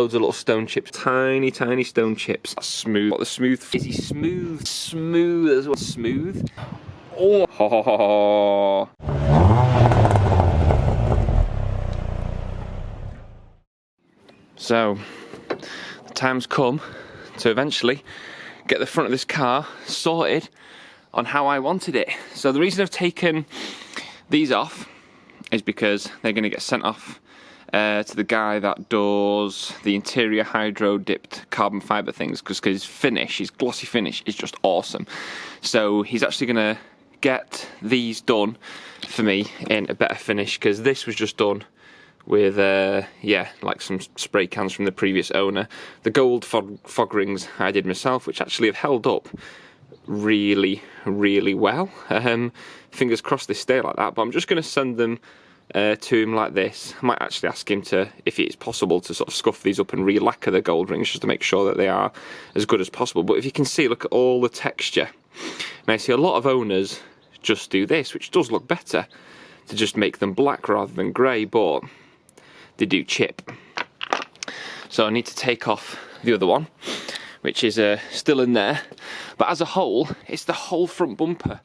loads of little stone chips, tiny stone chips. That's smooth. What the smooth? Is he smooth? Smooth as well. Smooth. Oh. Ho, ho, ho, ho. So the time's come to eventually get the front of this car sorted on how I wanted it. So the reason I've taken these off is because they're going to get sent off to the guy that does the interior hydro dipped carbon fibre things, because his finish, his glossy finish, is just awesome. So he's actually going to get these done for me in a better finish, because this was just done with yeah, like some spray cans from the previous owner. The gold fog rings I did myself, which actually have held up really well. Fingers crossed they stay like that, but I'm just going to send them to him like this. I might actually ask him to, if it's possible, to sort of scuff these up and re-lacquer the gold rings just to make sure that they are as good as possible. But if you can see, look at all the texture. Now I see a lot of owners just do this, which does look better, to just make them black rather than grey, but they do chip. So I need to take off the other one, which is still in there. But as a whole, it's the whole front bumper.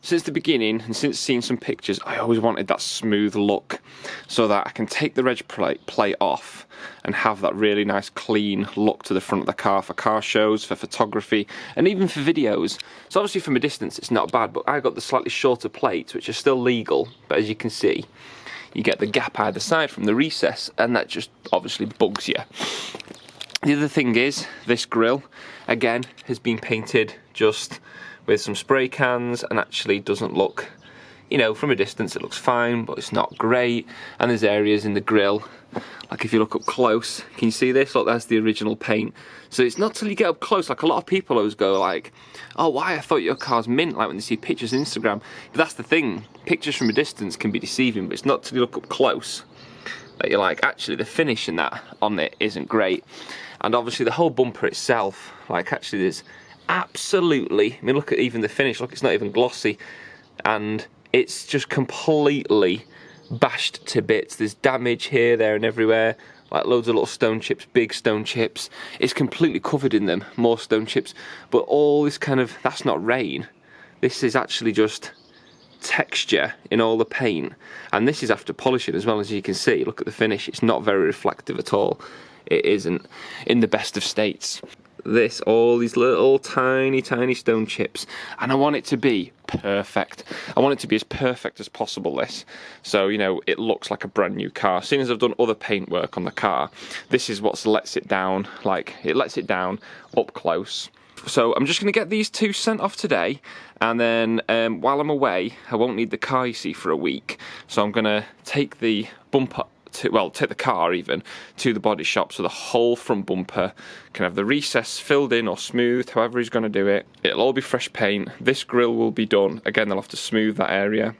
Since the beginning, and since seeing some pictures, I always wanted that smooth look, so that I can take the Reg Plate off and have that really nice clean look to the front of the car for car shows, for photography, and even for videos. So obviously from a distance it's not bad, but I got the slightly shorter plates, which are still legal, but as you can see, you get the gap either side from the recess, and that just obviously bugs you. The other thing is, this grille, again, has been painted just with some spray cans, and actually doesn't look, you know, from a distance it looks fine, but it's not great. And there's areas in the grille, like if you look up close, can you see this? Look, that's the original paint. So it's not till you get up close, like a lot of people always go like, oh, why, I thought your car's mint, like when they see pictures on Instagram. But that's the thing, pictures from a distance can be deceiving, but it's not till you look up close that you're like, actually the finish in that on it isn't great. And obviously the whole bumper itself, like actually there's absolutely, I mean look at even the finish, look, it's not even glossy, and it's just completely bashed to bits. There's damage here, there and everywhere, like loads of little stone chips, big stone chips. It's completely covered in them, more stone chips, but all this kind of, that's not rain, this is actually just texture in all the paint. And this is after polishing as well. As you can see, look at the finish, it's not very reflective at all. It isn't in the best of states. This, all these little tiny stone chips, and I want it to be perfect. I want it to be as perfect as possible, this, so you know it looks like a brand new car. Seeing as I've done other paint work on the car, this is what lets it down, like it lets it down up close. So I'm just going to get these two sent off today, and then while I'm away I won't need the car, you see, for a week. So I'm going to take the bumper take the car even to the body shop, so the whole front bumper can have the recess filled in or smoothed, however he's going to do it. It'll all be fresh paint. This grille will be done. Again, they'll have to smooth that area.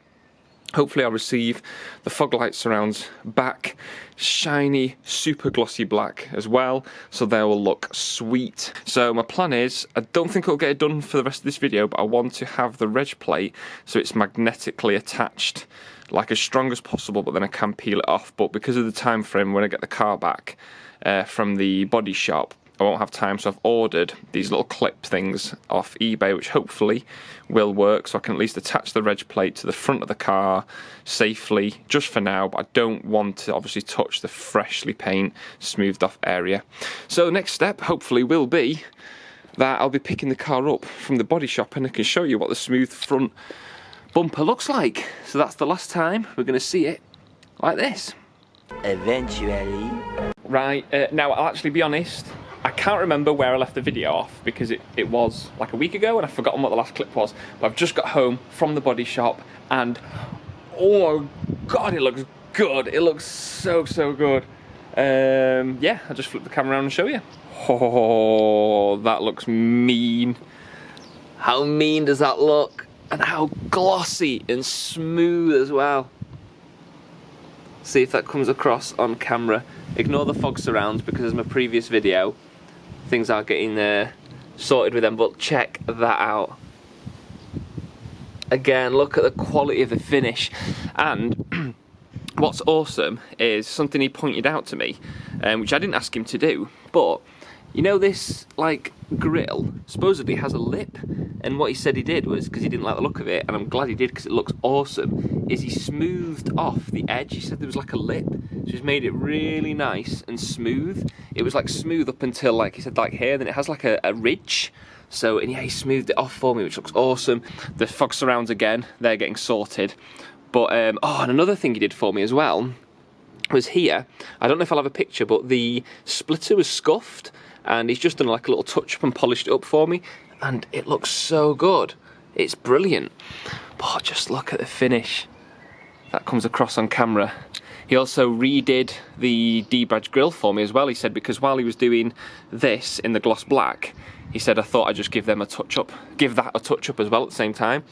Hopefully I'll receive the fog light surrounds back, shiny, super glossy black as well, so they will look sweet. So my plan is, I don't think I'll get it done for the rest of this video, but I want to have the Reg Plate so it's magnetically attached, like as strong as possible, but then I can peel it off. But because of the time frame when I get the car back from the body shop, I won't have time, so I've ordered these little clip things off eBay, which hopefully will work, so I can at least attach the Reg Plate to the front of the car safely, just for now, but I don't want to obviously touch the freshly paint, smoothed off area. So next step, hopefully, will be that I'll be picking the car up from the body shop, and I can show you what the smooth front bumper looks like. So that's the last time we're going to see it like this. Eventually. Right, now I'll actually be honest, I can't remember where I left the video off, because it was like a week ago and I've forgotten what the last clip was. But I've just got home from the body shop, and oh god, it looks good. It looks so good. Yeah, I'll just flip the camera around and show you. Oh, that looks mean. How mean does that look? And how glossy and smooth as well. See if that comes across on camera. Ignore the fog surrounds, because as my previous video, things are getting sorted with them, but check that out. Again, look at the quality of the finish. And what's awesome is something he pointed out to me, which I didn't ask him to do, but you know this like grill supposedly has a lip, and what he said he did was, because he didn't like the look of it, and I'm glad he did because it looks awesome, is he smoothed off the edge. He said there was like a lip, so he's made it really nice and smooth. It was like smooth up until, like he said, like here, then it has like a ridge. So, and yeah, he smoothed it off for me, which looks awesome. The fog surrounds again, they're getting sorted. But, oh, and another thing he did for me as well was here. I don't know if I'll have a picture, but the splitter was scuffed, and he's just done like a little touch-up and polished it up for me, and it looks so good. It's brilliant. But just look at the finish. That comes across on camera. He also redid the D-badge grill for me as well, he said, because while he was doing this in the gloss black, he said, I thought I'd just give them a touch-up, give that a touch-up as well at the same time.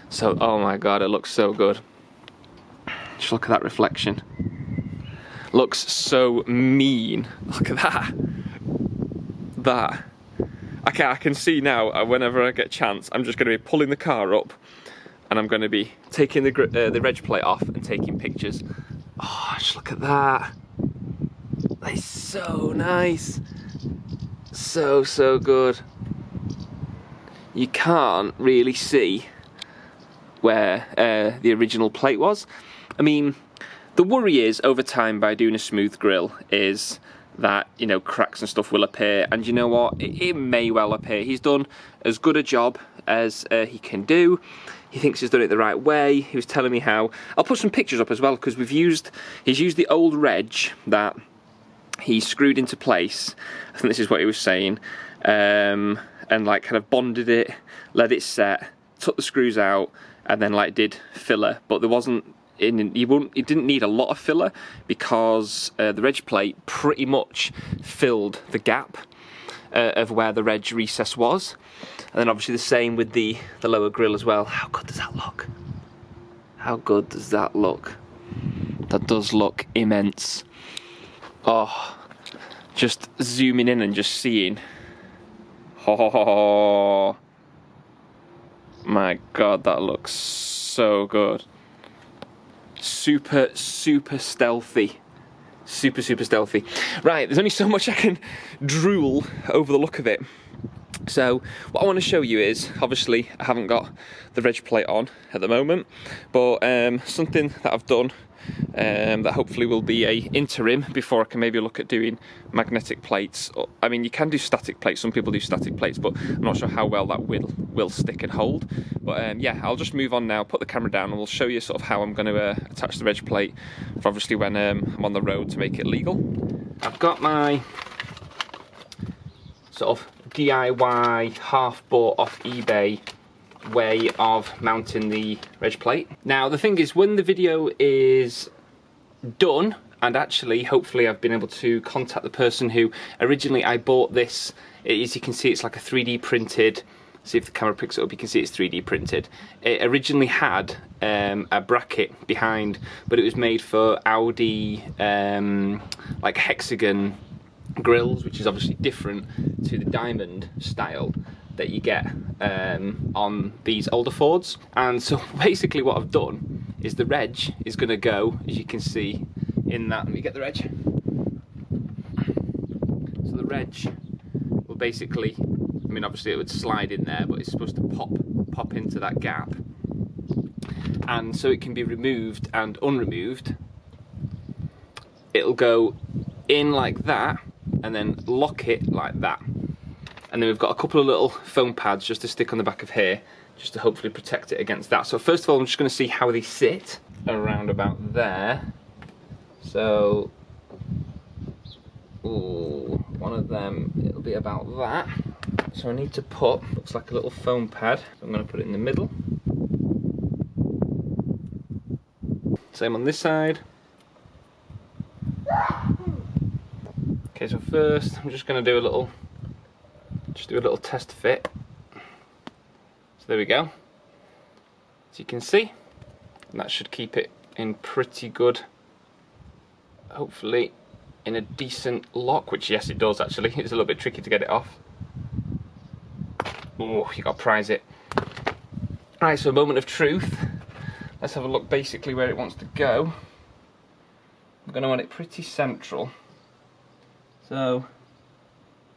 So, oh my God, it looks so good. Just look at that reflection. Looks so mean. Look at that. That. I can see now, whenever I get a chance, I'm just going to be pulling the car up, and I'm going to be taking the Reg Plate off and taking pictures. Oh, just look at that. That's so nice. So good. You can't really see where the original plate was. I mean, the worry is, over time, by doing a smooth grill, is that, you know, cracks and stuff will appear, and you know what, it may well appear. He's done as good a job as he can do. He thinks he's done it the right way. He was telling me how. I'll put some pictures up as well, because he's used the old Reg that he screwed into place. I think this is what he was saying, and like kind of bonded it, let it set, took the screws out, and then like did filler. But there wasn't, he didn't need a lot of filler, because the Reg Plate pretty much filled the gap of where the Reg recess was. And then obviously the same with the lower grill as well. How good does that look? How good does that look? That does look immense. Oh, just zooming in and just seeing. Oh my God, that looks so good. Super stealthy. Super stealthy. Right, there's only so much I can drool over the look of it. So what I want to show you is, obviously I haven't got the Reg Plate on at the moment, but something that I've done that hopefully will be a interim before I can maybe look at doing magnetic plates. I mean, you can do static plates, some people do static plates, but I'm not sure how well that will stick and hold. But yeah, I'll just move on now, put the camera down, and we'll show you sort of how I'm going to attach the Reg Plate for obviously when I'm on the road to make it legal. I've got my sort of DIY half bought off eBay way of mounting the Reg Plate. Now the thing is, when the video is done, and actually hopefully I've been able to contact the person who originally I bought this, as you can see it's like a 3D printed, see if the camera picks it up, you can see it's 3D printed. It originally had a bracket behind, but it was made for Audi like hexagon grills, which is obviously different to the diamond style that you get on these older Fords. And so basically what I've done is the Reg is going to go, as you can see, in that. Let me get the Reg. So the Reg will basically, I mean obviously it would slide in there, but it's supposed to pop into that gap, and so it can be removed and unremoved. It'll go in like that and then lock it like that. And then we've got a couple of little foam pads just to stick on the back of here, just to hopefully protect it against that. So first of all, I'm just going to see how they sit around about there. So, ooh, one of them, it'll be about that. So I need to put, looks like a little foam pad. So I'm going to put it in the middle. Same on this side. Okay, so first I'm just going to do a little test fit. So there we go. As you can see, and that should keep it in pretty good, hopefully in a decent lock, which yes it does actually. It's a little bit tricky to get it off. Oh, you got to prise it. Alright, so a moment of truth. Let's have a look basically where it wants to go. I'm going to want it pretty central. So,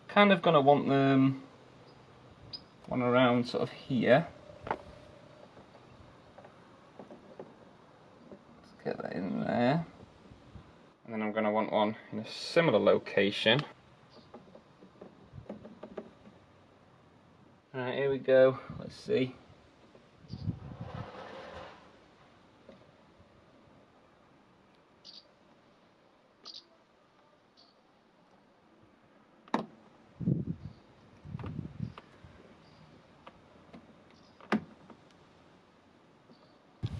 kind of going to want them one around sort of here. Let's get that in there. And then I'm going to want one in a similar location. Alright, here we go. Let's see.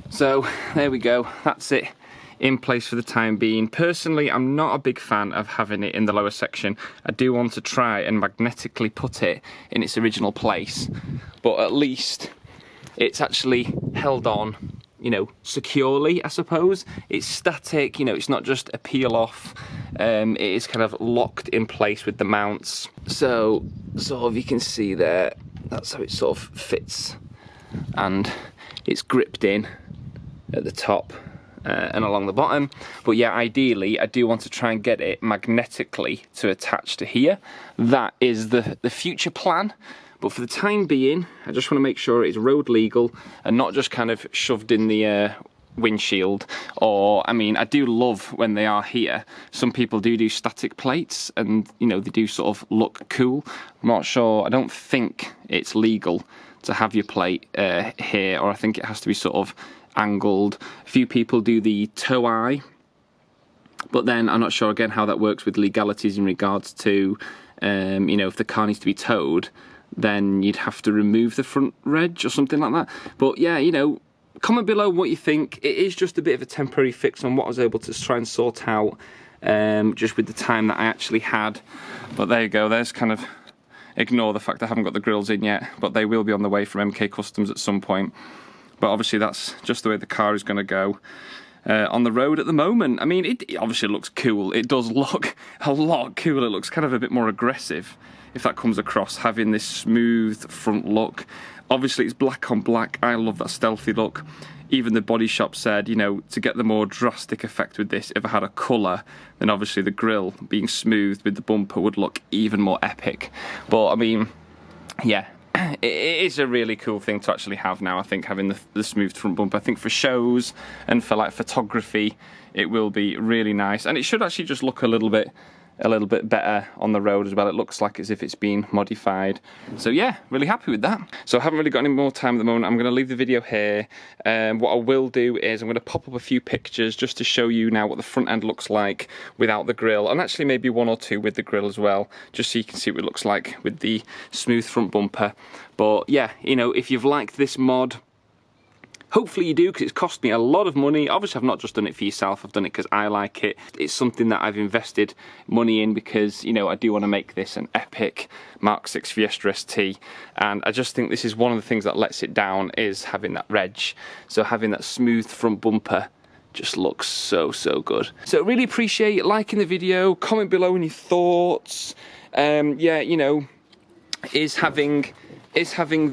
So there we go, that's it in place for the time being. Personally, I'm not a big fan of having it in the lower section. I do want to try and magnetically put it in its original place, but at least it's actually held on, you know, securely, I suppose. It's static, you know, it's not just a peel off. It is kind of locked in place with the mounts. So sort of you can see there, that's how it sort of fits, and it's gripped in at the top and along the bottom. But yeah, ideally I do want to try and get it magnetically to attach to here. That is the future plan, but for the time being I just want to make sure it's road legal and not just kind of shoved in the windshield. Or I mean, I do love when they are here. Some people do static plates, and you know, they do sort of look cool. I'm not sure, I don't think it's legal to have your plate here, or I think it has to be sort of angled. A few people do the toe eye, but then I'm not sure again how that works with legalities in regards to you know, if the car needs to be towed, then you'd have to remove the front reg or something like that. But yeah, you know, comment below what you think. It is just a bit of a temporary fix on what I was able to try and sort out just with the time that I actually had. But there you go, there's kind of, ignore the fact I haven't got the grills in yet, but they will be on the way from MK Customs at some point. But obviously that's just the way the car is going to go on the road at the moment. I mean, it obviously looks cool. It does look a lot cooler. It looks kind of a bit more aggressive, if that comes across, having this smooth front look. Obviously it's black on black. I love that stealthy look. Even the Bodyshop said, you know, to get the more drastic effect with this, if I had a colour, then obviously the grille being smooth with the bumper would look even more epic. But I mean, yeah, it is a really cool thing to actually have now, I think, having the smooth front bumper. I think for shows and for like photography, it will be really nice, and it should actually just look a little bit better on the road as well. It looks like as if it's been modified. So yeah, really happy with that. So I haven't really got any more time at the moment. I'm going to leave the video here. What I will do is I'm going to pop up a few pictures just to show you now what the front end looks like without the grille, and actually maybe one or two with the grille as well, just so you can see what it looks like with the smooth front bumper. But yeah, you know, if you've liked this mod, hopefully you do, because it's cost me a lot of money. Obviously I've not just done it for yourself, I've done it because I like it. It's something that I've invested money in because, you know, I do want to make this an epic Mark 6 Fiesta ST, and I just think this is one of the things that lets it down, is having that reg. So having that smooth front bumper just looks so good. So really appreciate liking the video, comment below any thoughts. Yeah, you know, is having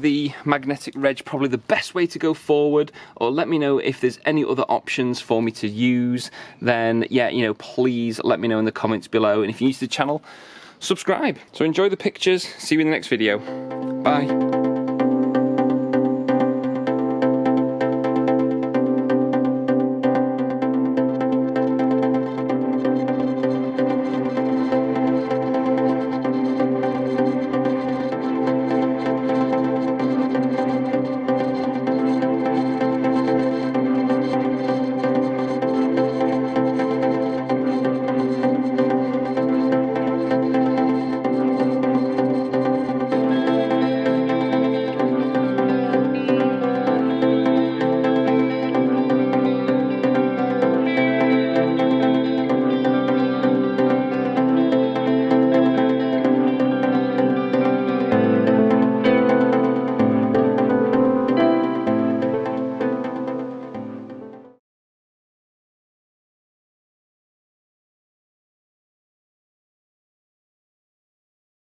the magnetic reg probably the best way to go forward? Or let me know if there's any other options for me to use. Then yeah, you know, please let me know in the comments below, and if you're new to the channel, subscribe. So enjoy the pictures, see you in the next video. Bye.